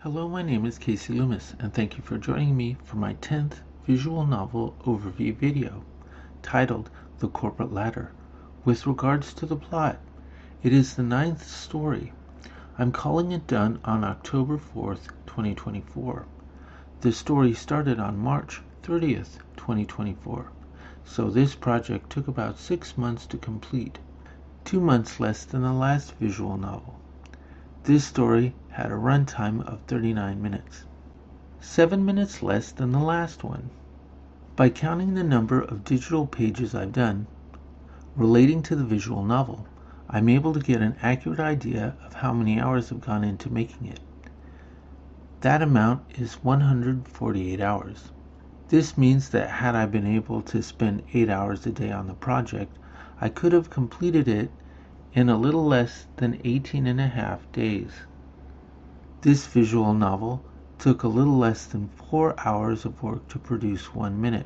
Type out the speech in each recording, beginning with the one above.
Hello, my name is Casey Loomis, and thank you for joining me for my 10th visual novel overview video, titled The Corporate Ladder. With regards to the plot, it is the 9th story. I'm calling it done on October 4th, 2024. The story started on March 30th, 2024, so this project took about 6 months to complete, 2 months less than the last visual novel. This story had a runtime of 39 minutes, 7 minutes less than the last one. By counting the number of digital pages I've done relating to the visual novel, I'm able to get an accurate idea of how many hours have gone into making it. That amount is 148 hours. This means that had I been able to spend 8 hours a day on the project, I could have completed it in a little less than 18.5 days. This visual novel took a little less than 4 hours of work to produce 1 minute.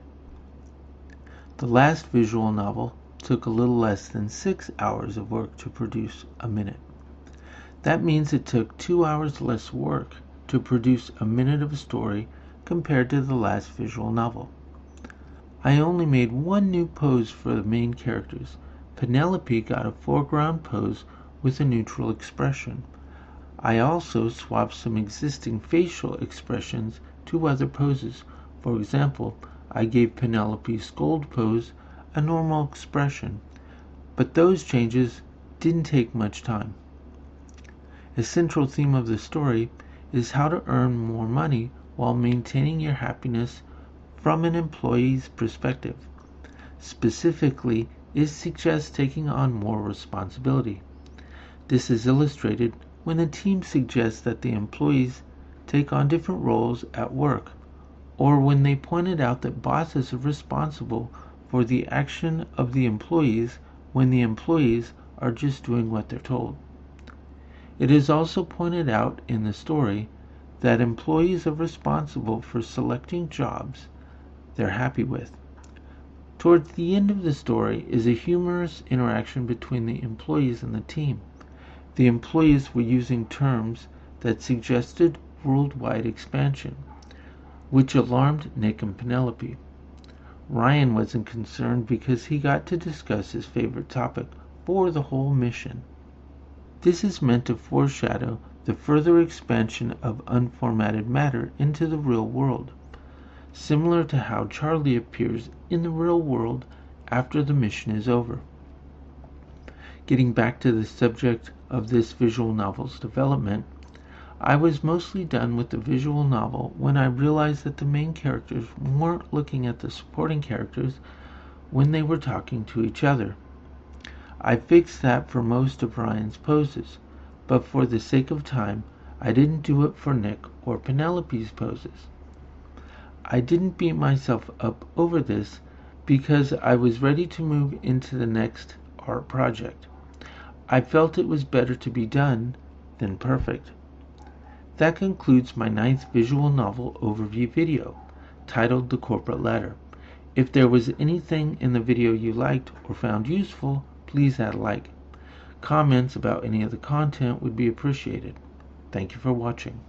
The last visual novel took a little less than 6 hours of work to produce a minute. That means it took 2 hours less work to produce a minute of story compared to the last visual novel. I only made one new pose for the main characters. Penelope got a foreground pose with a neutral expression. I also swapped some existing facial expressions to other poses. For example, I gave Penelope's scold pose a normal expression, but those changes didn't take much time. A central theme of the story is how to earn more money while maintaining your happiness from an employee's perspective. Specifically, it suggests taking on more responsibility. This is illustrated when the team suggests that the employees take on different roles at work, or when they pointed out that bosses are responsible for the action of the employees when the employees are just doing what they're told. It is also pointed out in the story that employees are responsible for selecting jobs they're happy with. Towards the end of the story is a humorous interaction between the employees and the team. The employees were using terms that suggested worldwide expansion, which alarmed Nick and Penelope. Ryan wasn't concerned because he got to discuss his favorite topic for the whole mission. This is meant to foreshadow the further expansion of unformatted matter into the real world, similar to how Charlie appears in the real world after the mission is over. Getting back to the subject of this visual novel's development, I was mostly done with the visual novel when I realized that the main characters weren't looking at the supporting characters when they were talking to each other. I fixed that for most of Ryan's poses, but for the sake of time, I didn't do it for Nick or Penelope's poses. I didn't beat myself up over this because I was ready to move into the next art project. I felt it was better to be done than perfect. That concludes my 9th visual novel overview video, titled The Corporate Ladder. If there was anything in the video you liked or found useful, please add a like. Comments about any of the content would be appreciated. Thank you for watching.